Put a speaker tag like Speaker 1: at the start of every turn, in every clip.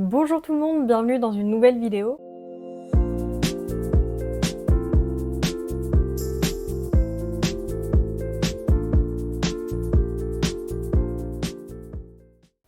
Speaker 1: Bonjour tout le monde, bienvenue dans une nouvelle vidéo.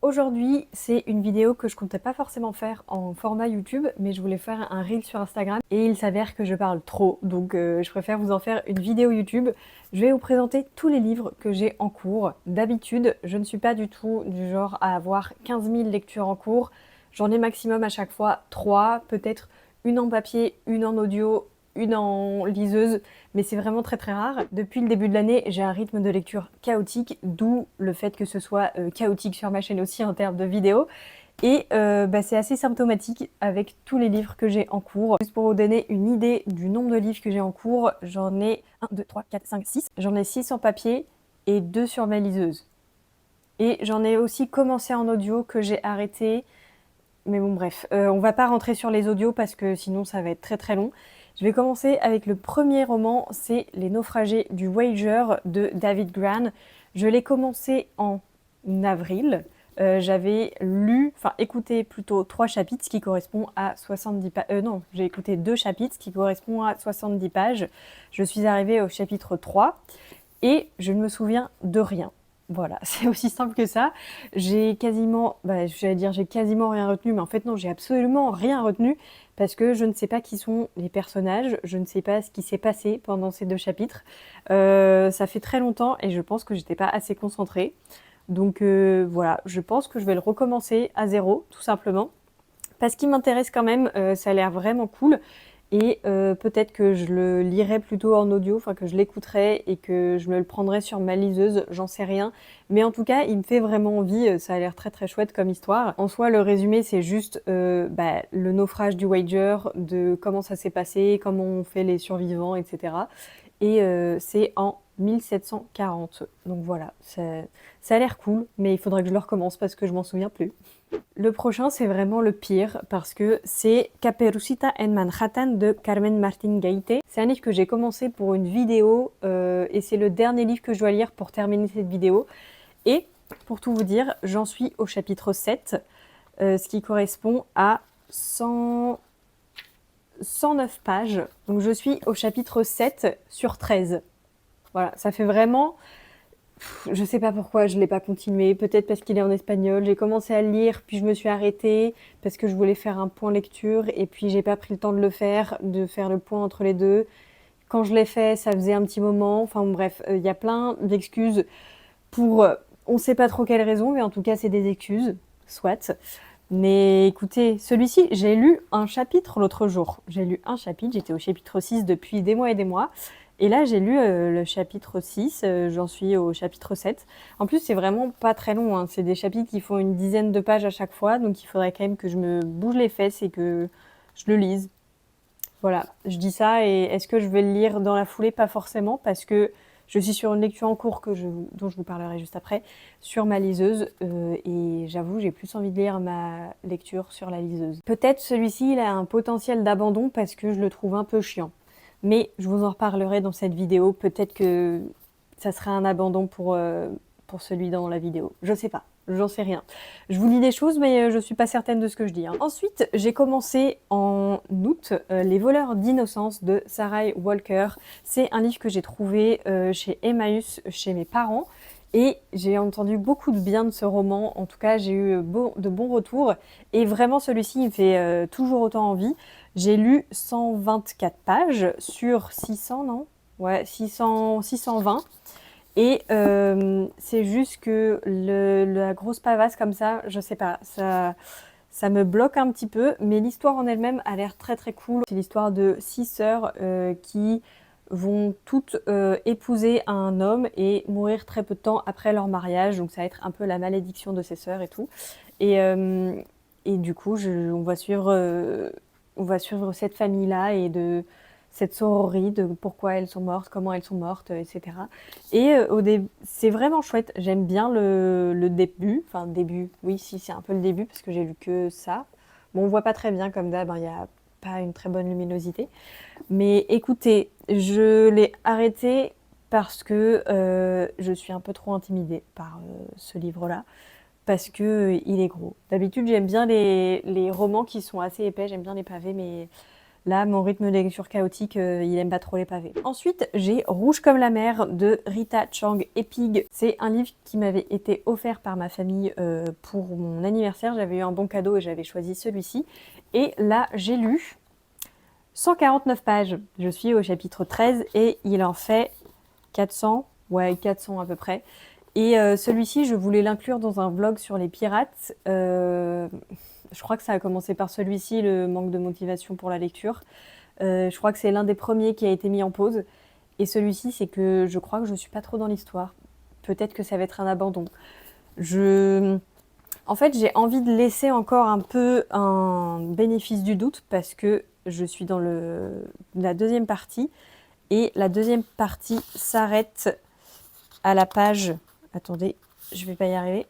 Speaker 1: Aujourd'hui, c'est une vidéo que je comptais pas forcément faire en format YouTube, mais je voulais faire un reel sur Instagram et il s'avère que je parle trop, donc je préfère vous en faire une vidéo YouTube. Je vais vous présenter tous les livres que j'ai en cours. D'habitude, je ne suis pas du tout du genre à avoir 15 000 lectures en cours. J'en ai maximum à chaque fois 3, peut-être une en papier, une en audio, une en liseuse, mais c'est vraiment très très rare. Depuis le début de l'année, j'ai un rythme de lecture chaotique, d'où le fait que ce soit chaotique sur ma chaîne aussi en termes de vidéos. Et c'est assez symptomatique avec tous les livres que j'ai en cours. Juste pour vous donner une idée du nombre de livres que j'ai en cours, j'en ai 1, 2, 3, 4, 5, 6. J'en ai 6 en papier et 2 sur ma liseuse. Et j'en ai aussi commencé en audio que j'ai arrêté. Mais bon bref, on va pas rentrer sur les audios parce que sinon ça va être très très long. Je vais commencer avec le premier roman, c'est Les naufragés du Voyager de David Grann. Je l'ai commencé en avril. J'avais écouté plutôt 3 chapitres, ce qui correspond à 70 pages. Non, j'ai écouté 2 chapitres, ce qui correspond à 70 pages. Je suis arrivée au chapitre 3 et je ne me souviens de rien. Voilà, c'est aussi simple que ça. J'ai quasiment rien retenu, mais en fait non, j'ai absolument rien retenu parce que je ne sais pas qui sont les personnages, je ne sais pas ce qui s'est passé pendant ces 2 chapitres. Ça fait très longtemps et je pense que j'étais pas assez concentrée. Donc voilà, je pense que je vais le recommencer à zéro, tout simplement. Parce qu'il m'intéresse quand même, ça a l'air vraiment cool. Et peut-être que je le lirai plutôt en audio, enfin que je l'écouterai et que je me le prendrai sur ma liseuse, j'en sais rien. Mais en tout cas, il me fait vraiment envie, ça a l'air très très chouette comme histoire. En soi, le résumé, c'est juste le naufrage du Voyager, de comment ça s'est passé, comment on fait les survivants, etc. Et c'est en 1740. Donc voilà, ça a l'air cool, mais il faudrait que je le recommence parce que je m'en souviens plus. Le prochain, c'est vraiment le pire parce que c'est Caperucita en Manhattan de Carmen Martín Gaite. C'est un livre que j'ai commencé pour une vidéo et c'est le dernier livre que je dois lire pour terminer cette vidéo. Et pour tout vous dire, j'en suis au chapitre 7, ce qui correspond à 109 pages. Donc je suis au chapitre 7 sur 13. Voilà, ça fait vraiment... Je sais pas pourquoi je l'ai pas continué, peut-être parce qu'il est en espagnol. J'ai commencé à le lire, puis je me suis arrêtée parce que je voulais faire un point lecture et puis j'ai pas pris le temps de de faire le point entre les deux. Quand je l'ai fait, ça faisait un petit moment. Enfin bref, il y a plein d'excuses pour on sait pas trop quelles raisons, mais en tout cas c'est des excuses, soit. Mais écoutez, celui-ci, j'ai lu un chapitre l'autre jour. J'ai lu un chapitre, j'étais au chapitre 6 depuis des mois et des mois. Et là, j'ai lu le chapitre 6, j'en suis au chapitre 7. En plus, c'est vraiment pas très long, hein. C'est des chapitres qui font une dizaine de pages à chaque fois, donc il faudrait quand même que je me bouge les fesses et que je le lise. Voilà, je dis ça et est-ce que je vais le lire dans la foulée? Pas forcément, parce que je suis sur une lecture en cours dont je vous parlerai juste après, sur ma liseuse, et j'avoue, j'ai plus envie de lire ma lecture sur la liseuse. Peut-être celui-ci, il a un potentiel d'abandon parce que je le trouve un peu chiant. Mais je vous en reparlerai dans cette vidéo. Peut-être que ça sera un abandon pour celui dans la vidéo. Je sais pas, j'en sais rien. Je vous lis des choses, mais je suis pas certaine de ce que je dis, hein. Ensuite, j'ai commencé en août Les voleurs d'innocence de Sarah Walker. C'est un livre que j'ai trouvé chez Emmaüs, chez mes parents. Et j'ai entendu beaucoup de bien de ce roman. En tout cas, j'ai eu de bons retours. Et vraiment, celui-ci, il me fait toujours autant envie. J'ai lu 124 pages sur 600, non? Ouais, 620. Et c'est juste que la grosse pavasse comme ça, je sais pas, ça me bloque un petit peu. Mais l'histoire en elle-même a l'air très très cool. C'est l'histoire de 6 sœurs qui vont toutes épouser un homme et mourir très peu de temps après leur mariage. Donc ça va être un peu la malédiction de ces sœurs et tout. Et, et du coup, on va suivre cette famille-là et de cette sororie, de pourquoi elles sont mortes, comment elles sont mortes, etc. Et c'est vraiment chouette. J'aime bien le début. Enfin, début, oui, si, c'est un peu le début parce que j'ai lu que ça. Bon, on voit pas très bien comme d'hab, hein, il n'y a pas une très bonne luminosité. Mais écoutez, je l'ai arrêté parce que je suis un peu trop intimidée par ce livre-là. parce que il est gros. D'habitude, j'aime bien les romans qui sont assez épais, j'aime bien les pavés, mais là, mon rythme de lecture chaotique, il aime pas trop les pavés. Ensuite, j'ai Rouge comme la mer de Rita Chang Epig. C'est un livre qui m'avait été offert par ma famille pour mon anniversaire. J'avais eu un bon cadeau et j'avais choisi celui-ci. Et là, j'ai lu 149 pages. Je suis au chapitre 13 et il en fait 400, ouais 400 à peu près. Et celui-ci, je voulais l'inclure dans un vlog sur les pirates. Je crois que ça a commencé par celui-ci, le manque de motivation pour la lecture. Je crois que c'est l'un des premiers qui a été mis en pause. Et celui-ci, c'est que je crois que je suis pas trop dans l'histoire. Peut-être que ça va être un abandon. En fait, j'ai envie de laisser encore un peu un bénéfice du doute parce que je suis dans la deuxième partie. Et la deuxième partie s'arrête à la page... Attendez, je vais pas y arriver.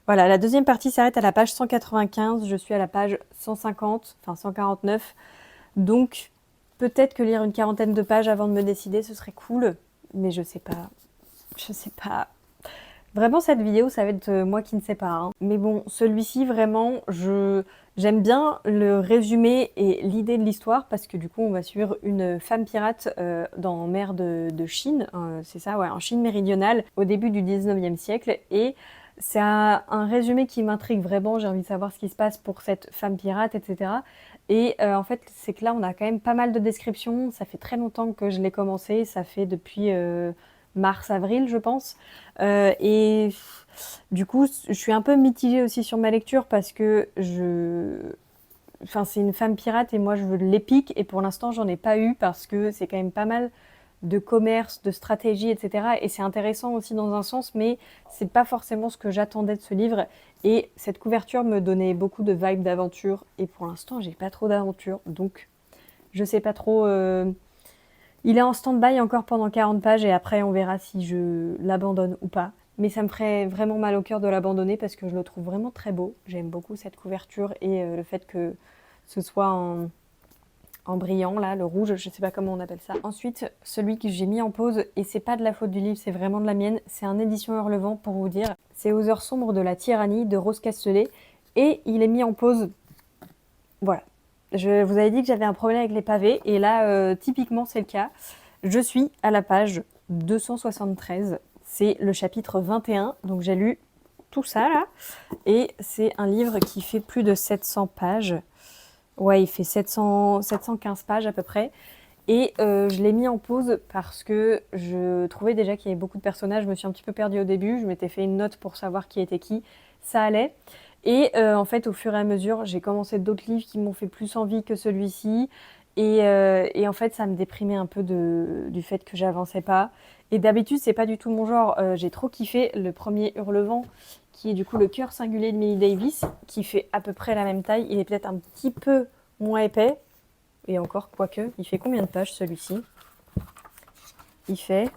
Speaker 1: Voilà, la deuxième partie s'arrête à la page 195. Je suis à la page 150, enfin 149. Donc, peut-être que lire une quarantaine de pages avant de me décider, ce serait cool. Mais je sais pas. Je sais pas. Vraiment, cette vidéo, ça va être moi qui ne sais pas, hein. Mais bon, celui-ci, vraiment, j'aime bien le résumé et l'idée de l'histoire parce que du coup, on va suivre une femme pirate dans mer de Chine, c'est ça, ouais, en Chine méridionale, au début du 19e siècle. Et c'est un résumé qui m'intrigue vraiment. J'ai envie de savoir ce qui se passe pour cette femme pirate, etc. Et en fait, c'est que là, on a quand même pas mal de descriptions. Ça fait très longtemps que je l'ai commencé. Ça fait depuis mars-avril, je pense. Et du coup, je suis un peu mitigée aussi sur ma lecture parce que enfin, c'est une femme pirate et moi, je veux de l'épique. Et pour l'instant, j'en ai pas eu parce que c'est quand même pas mal de commerce, de stratégie, etc. Et c'est intéressant aussi dans un sens, mais c'est pas forcément ce que j'attendais de ce livre. Et cette couverture me donnait beaucoup de vibes d'aventure. Et pour l'instant, j'ai pas trop d'aventure. Donc, je sais pas trop. Il est en stand-by encore pendant 40 pages et après, on verra si je l'abandonne ou pas. Mais ça me ferait vraiment mal au cœur de l'abandonner parce que je le trouve vraiment très beau. J'aime beaucoup cette couverture et le fait que ce soit en brillant, là, le rouge, je sais pas comment on appelle ça. Ensuite, celui que j'ai mis en pause, et c'est pas de la faute du livre, c'est vraiment de la mienne, c'est un édition Hurlevent pour vous dire. C'est Aux heures sombres de la tyrannie de Rose Castelet et il est mis en pause. Voilà. Je vous avais dit que j'avais un problème avec les pavés et là, typiquement, c'est le cas. Je suis à la page 273. C'est le chapitre 21, donc j'ai lu tout ça là. Et c'est un livre qui fait plus de 700 pages. Ouais, il fait 715 pages à peu près. Et je l'ai mis en pause parce que je trouvais déjà qu'il y avait beaucoup de personnages. Je me suis un petit peu perdue au début. Je m'étais fait une note pour savoir qui était qui. Ça allait. Et en fait, au fur et à mesure, j'ai commencé d'autres livres qui m'ont fait plus envie que celui-ci. Et en fait, ça me déprimait un peu du fait que j'avançais pas. Et d'habitude, c'est pas du tout mon genre. J'ai trop kiffé le premier Hurlevent, qui est du coup le cœur singulier de Millie Davis, qui fait à peu près la même taille. Il est peut-être un petit peu moins épais. Et encore, quoique, il fait combien de pages celui-ci? Il fait...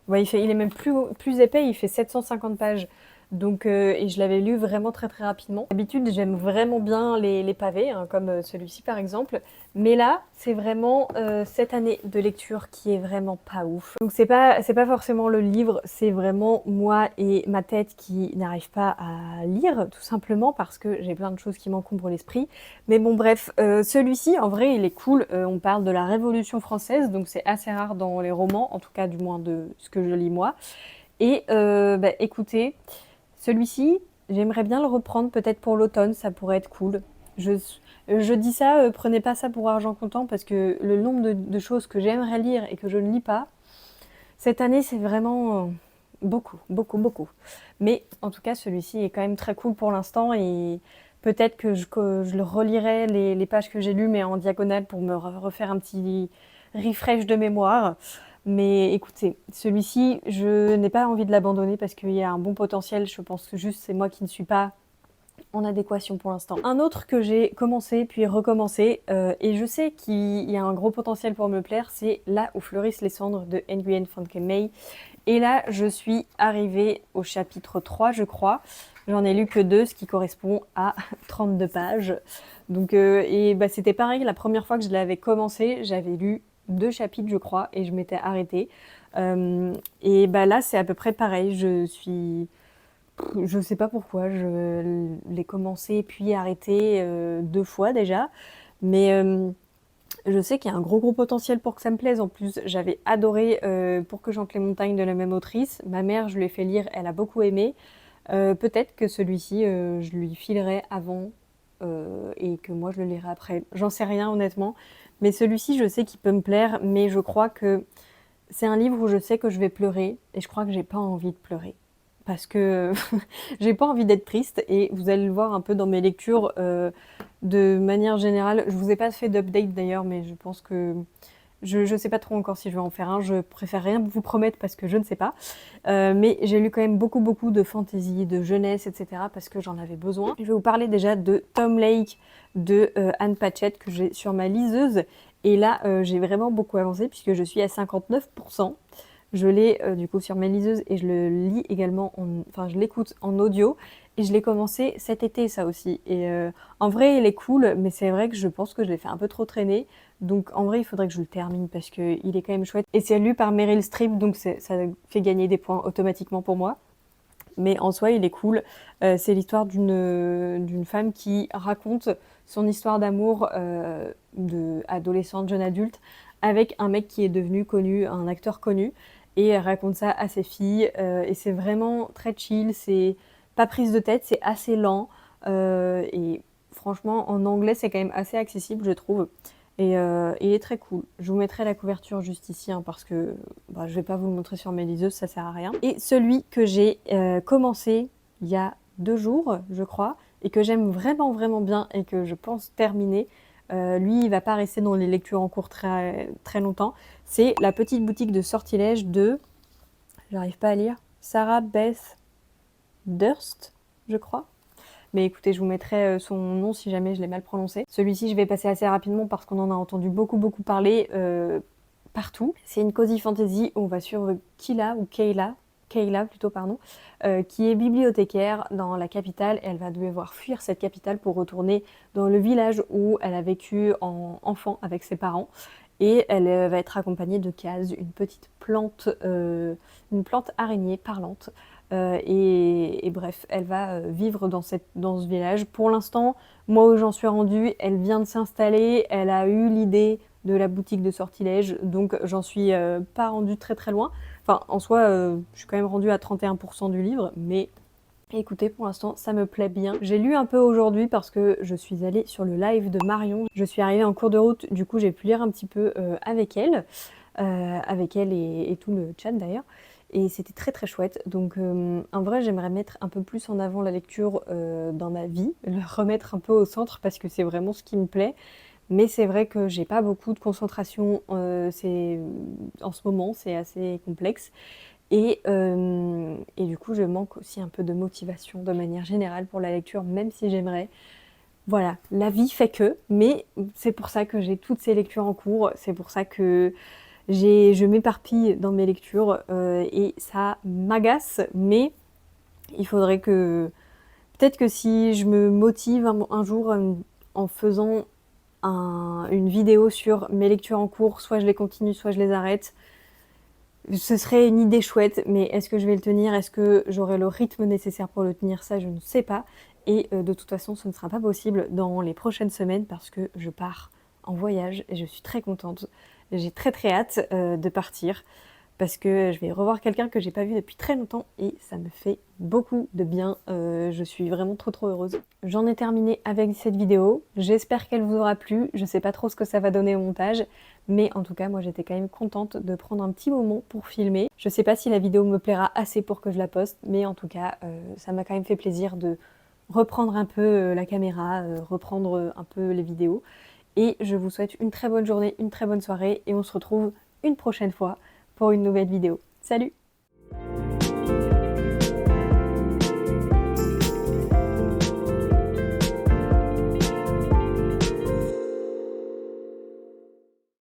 Speaker 1: Ouais, il est même plus épais, il fait 750 pages. Donc, et je l'avais lu vraiment très très rapidement. D'habitude, j'aime vraiment bien les pavés, hein, comme celui-ci par exemple. Mais là, c'est vraiment cette année de lecture qui est vraiment pas ouf. Donc c'est pas forcément le livre, c'est vraiment moi et ma tête qui n'arrive pas à lire, tout simplement parce que j'ai plein de choses qui m'encombrent l'esprit. Mais bon bref, celui-ci en vrai il est cool. On parle de la Révolution française, donc c'est assez rare dans les romans, en tout cas du moins de ce que je lis moi. Et écoutez... Celui-ci, j'aimerais bien le reprendre peut-être pour l'automne, ça pourrait être cool. Je dis ça, prenez pas ça pour argent comptant parce que le nombre de choses que j'aimerais lire et que je ne lis pas, cette année c'est vraiment beaucoup, beaucoup, beaucoup. Mais en tout cas celui-ci est quand même très cool pour l'instant et peut-être que je le relirai les pages que j'ai lues mais en diagonale pour me refaire un petit refresh de mémoire. Mais écoutez, celui-ci, je n'ai pas envie de l'abandonner parce qu'il y a un bon potentiel. Je pense que juste c'est moi qui ne suis pas en adéquation pour l'instant. Un autre que j'ai commencé puis recommencé et je sais qu'il y a un gros potentiel pour me plaire, c'est Là où fleurissent les cendres de Nguyen Phan Khai Mai. Et là, je suis arrivée au chapitre 3, je crois. J'en ai lu que 2, ce qui correspond à 32 pages. Donc, c'était pareil, la première fois que je l'avais commencé, j'avais lu 2 chapitres, je crois, et je m'étais arrêtée. Et là, c'est à peu près pareil. Je suis Je sais pas pourquoi, je l'ai commencé puis arrêté 2 fois déjà, mais je sais qu'il y a un gros potentiel pour que ça me plaise. En plus, j'avais adoré Pour que chante les montagnes de la même autrice. Ma mère, je lui ai fait lire, elle a beaucoup aimé. Peut-être que celui-ci, je lui filerai avant et que moi je le lirai après. J'en sais rien honnêtement, mais celui-ci, je sais qu'il peut me plaire, mais je crois que c'est un livre où je sais que je vais pleurer et je crois que j'ai pas envie de pleurer. Parce que j'ai pas envie d'être triste et vous allez le voir un peu dans mes lectures de manière générale. Je vous ai pas fait d'update d'ailleurs, mais je pense que je sais pas trop encore si je vais en faire un. Je préfère rien vous promettre parce que je ne sais pas. Mais j'ai lu quand même beaucoup de fantasy, de jeunesse, etc. parce que j'en avais besoin. Je vais vous parler déjà de Tom Lake de Anne Patchett que j'ai sur ma liseuse. Et là, j'ai vraiment beaucoup avancé puisque je suis à 59%. Je l'ai du coup sur mes liseuses et je le lis également, enfin je l'écoute en audio. Et je l'ai commencé cet été ça aussi. Et en vrai il est cool, mais c'est vrai que je pense que je l'ai fait un peu trop traîner. Donc en vrai il faudrait que je le termine parce qu'il est quand même chouette. Et c'est lu par Meryl Streep, donc ça fait gagner des points automatiquement pour moi. Mais en soi, il est cool. C'est l'histoire d'une femme qui raconte son histoire d'amour de adolescente, jeune adulte, avec un mec qui est devenu connu, un acteur connu. Et elle raconte ça à ses filles. Et c'est vraiment très chill, c'est pas prise de tête, c'est assez lent. Et franchement, en anglais, c'est quand même assez accessible, je trouve. Et il est très cool. Je vous mettrai la couverture juste ici hein, parce que bah, je vais pas vous le montrer sur mes liseuses, ça sert à rien. Et celui que j'ai commencé il y a 2 jours, je crois, et que j'aime vraiment bien et que je pense terminer, lui, il va pas rester dans les lectures en cours très longtemps. C'est La petite boutique de sortilèges de, j'arrive pas à lire, Sarah Beth Durst, je crois. Mais écoutez, je vous mettrai son nom si jamais je l'ai mal prononcé. Celui-ci, je vais passer assez rapidement parce qu'on en a entendu beaucoup parler partout. C'est une cozy fantasy où on va suivre Kayla plutôt, pardon, qui est bibliothécaire dans la capitale. Elle va devoir fuir cette capitale pour retourner dans le village où elle a vécu en enfant avec ses parents. Et elle va être accompagnée de Kaz, une plante araignée parlante. Et bref, elle va vivre dans ce village. Pour l'instant, moi où j'en suis rendue, elle vient de s'installer, elle a eu l'idée de la boutique de sortilèges, donc j'en suis pas rendue très loin. Enfin, en soi, je suis quand même rendue à 31% du livre, mais écoutez, pour l'instant, ça me plaît bien. J'ai lu un peu aujourd'hui parce que je suis allée sur le live de Marion. Je suis arrivée en cours de route, du coup j'ai pu lire un petit peu avec elle et tout le chat d'ailleurs. Et c'était très chouette. Donc en vrai, j'aimerais mettre un peu plus en avant la lecture dans ma vie, le remettre un peu au centre parce que c'est vraiment ce qui me plaît. Mais c'est vrai que j'ai pas beaucoup de concentration en ce moment, c'est assez complexe. Et du coup, je manque aussi un peu de motivation de manière générale pour la lecture, même si j'aimerais. Voilà, la vie fait que, mais c'est pour ça que j'ai toutes ces lectures en cours, c'est pour ça que je m'éparpille dans mes lectures et ça m'agace, mais il faudrait que... Peut-être que si je me motive un jour en faisant une vidéo sur mes lectures en cours, soit je les continue, soit je les arrête, ce serait une idée chouette, mais est-ce que je vais le tenir? Est-ce que j'aurai le rythme nécessaire pour le tenir? Ça, je ne sais pas. Et de toute façon, ce ne sera pas possible dans les prochaines semaines parce que je pars en voyage et je suis très contente. J'ai très hâte de partir parce que je vais revoir quelqu'un que j'ai pas vu depuis très longtemps et ça me fait beaucoup de bien. Je suis vraiment trop heureuse. J'en ai terminé avec cette vidéo. J'espère qu'elle vous aura plu. Je sais pas trop ce que ça va donner au montage, mais en tout cas, moi j'étais quand même contente de prendre un petit moment pour filmer. Je sais pas si la vidéo me plaira assez pour que je la poste, mais en tout cas, ça m'a quand même fait plaisir de reprendre un peu la caméra, reprendre un peu les vidéos. Et je vous souhaite une très bonne journée, une très bonne soirée et on se retrouve une prochaine fois pour une nouvelle vidéo. Salut!